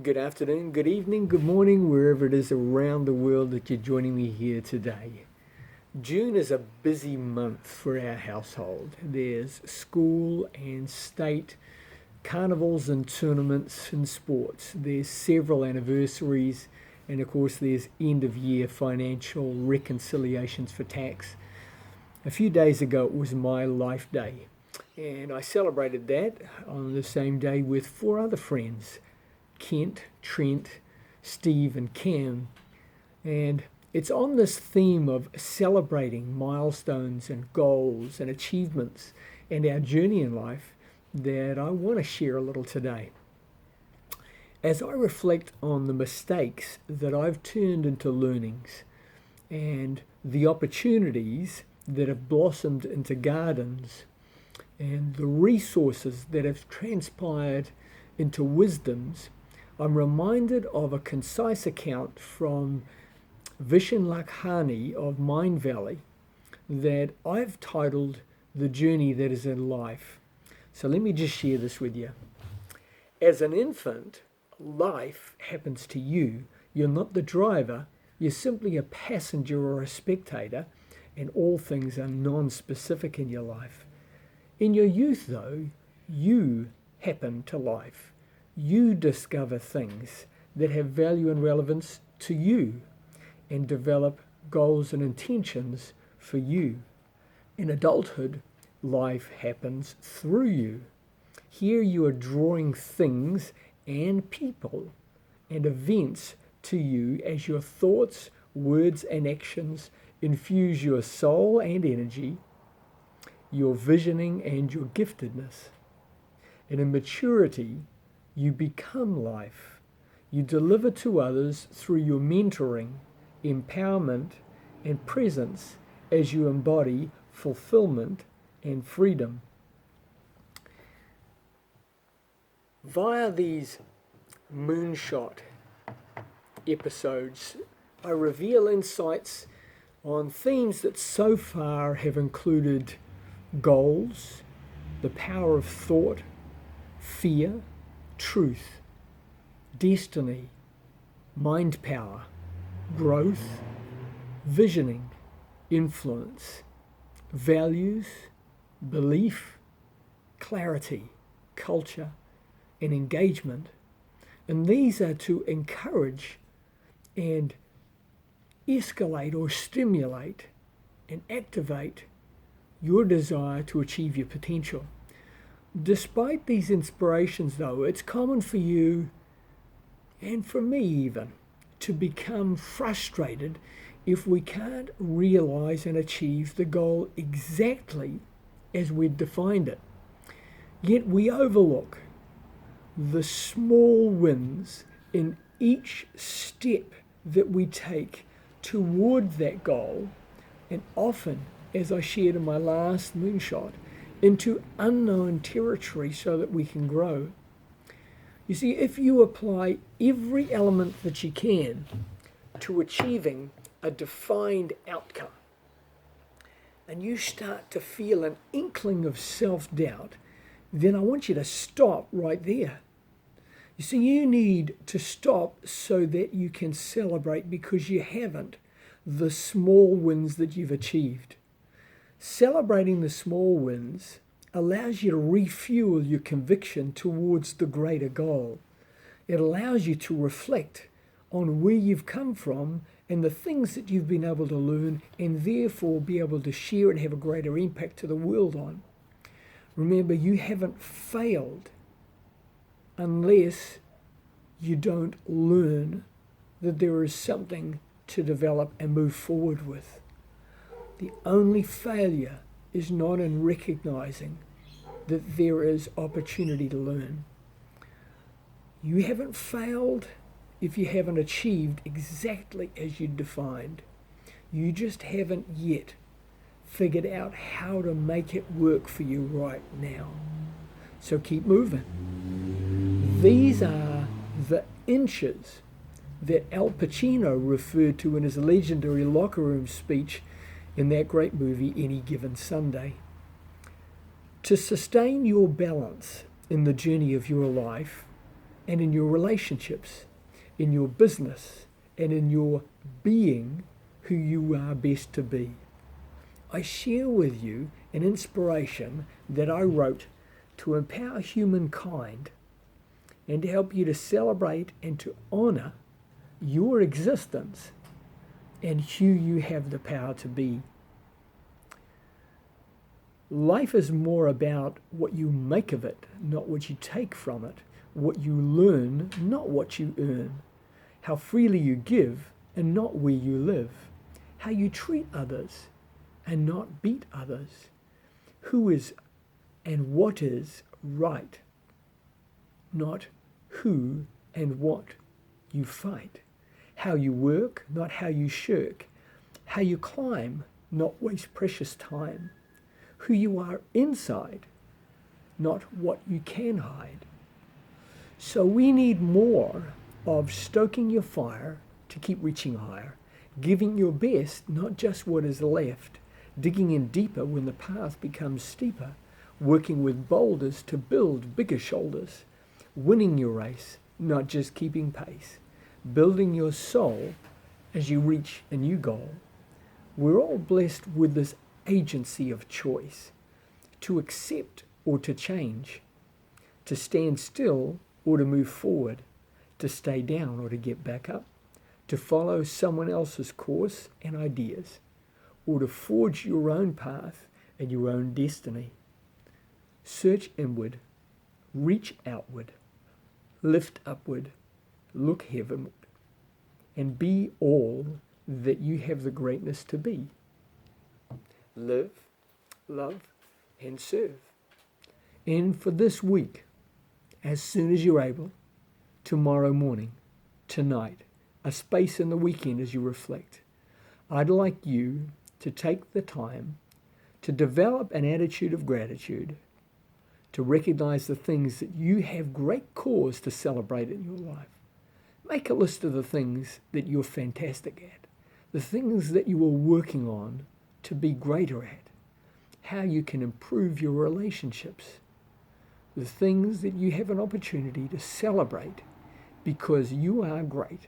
Good afternoon, good evening, good morning, wherever it is around the world that you're joining me here today. June is a busy month for our household. There's school and state carnivals and tournaments and sports. There's several anniversaries, and of course, there's end of year financial reconciliations for tax. A few days ago, it was my life day, and I celebrated that on the same day with four other friends: Kent, Trent, Steve, and Cam. And it's on this theme of celebrating milestones and goals and achievements and our journey in life that I want to share a little today. As I reflect on the mistakes that I've turned into learnings and the opportunities that have blossomed into gardens and the resources that have transpired into wisdoms, I'm reminded of a concise account from Vishen Lakhani of MindValley that I've titled The Journey That Is in Life. So let me just share this with you. As an infant, life happens to you. You're not the driver, you're simply a passenger or a spectator, and all things are non-specific in your life. In your youth, though, you happen to life. You discover things that have value and relevance to you and develop goals and intentions for you. In adulthood, life happens through you. Here you are drawing things and people and events to you as your thoughts, words, and actions infuse your soul and energy, your visioning and your giftedness. And in maturity, you become life. You deliver to others through your mentoring, empowerment, and presence as you embody fulfillment and freedom. Via these Moonshot episodes, I reveal insights on themes that so far have included goals, the power of thought, fear, truth, destiny, mind power, growth, visioning, influence, values, belief, clarity, culture, and engagement. And these are to encourage and escalate or stimulate and activate your desire to achieve your potential. Despite these inspirations, though, it's common for you, and for me even, to become frustrated if we can't realize and achieve the goal exactly as we'd defined it. Yet we overlook the small wins in each step that we take toward that goal, and often, as I shared in my last Moonshot, into unknown territory so that we can grow. You see, if you apply every element that you can to achieving a defined outcome, and you start to feel an inkling of self-doubt, then I want you to stop right there. You see, you need to stop so that you can celebrate because you haven't the small wins that you've achieved. Celebrating the small wins allows you to refuel your conviction towards the greater goal. It allows you to reflect on where you've come from and the things that you've been able to learn, and therefore be able to share and have a greater impact to the world on. Remember, you haven't failed unless you don't learn that there is something to develop and move forward with. The only failure is not in recognizing that there is opportunity to learn. You haven't failed if you haven't achieved exactly as you defined. You just haven't yet figured out how to make it work for you right now. So keep moving. These are the inches that Al Pacino referred to in his legendary locker room speech in that great movie, Any Given Sunday. To sustain your balance in the journey of your life, and in your relationships, in your business, and in your being who you are best to be. I share with you an inspiration that I wrote to empower humankind and to help you to celebrate and to honor your existence and who you have the power to be. Life is more about what you make of it, not what you take from it. What you learn, not what you earn. How freely you give, and not where you live. How you treat others, and not beat others. Who is and what is right, not who and what you fight. How you work, not how you shirk. How you climb, not waste precious time. Who you are inside, not what you can hide. So we need more of stoking your fire to keep reaching higher, giving your best, not just what is left, digging in deeper when the path becomes steeper, working with boulders to build bigger shoulders, winning your race, not just keeping pace, building your soul as you reach a new goal. We're all blessed with this agency of choice, to accept or to change, to stand still or to move forward, to stay down or to get back up, to follow someone else's course and ideas, or to forge your own path and your own destiny. Search inward, reach outward, lift upward, look heavenward, and be all that you have the greatness to be. Live, love, and serve. And for this week, as soon as you're able, tomorrow morning, tonight, a space in the weekend as you reflect, I'd like you to take the time to develop an attitude of gratitude, to recognize the things that you have great cause to celebrate in your life. Make a list of the things that you're fantastic at, the things that you are working on to be greater at, how you can improve your relationships, the things that you have an opportunity to celebrate because you are great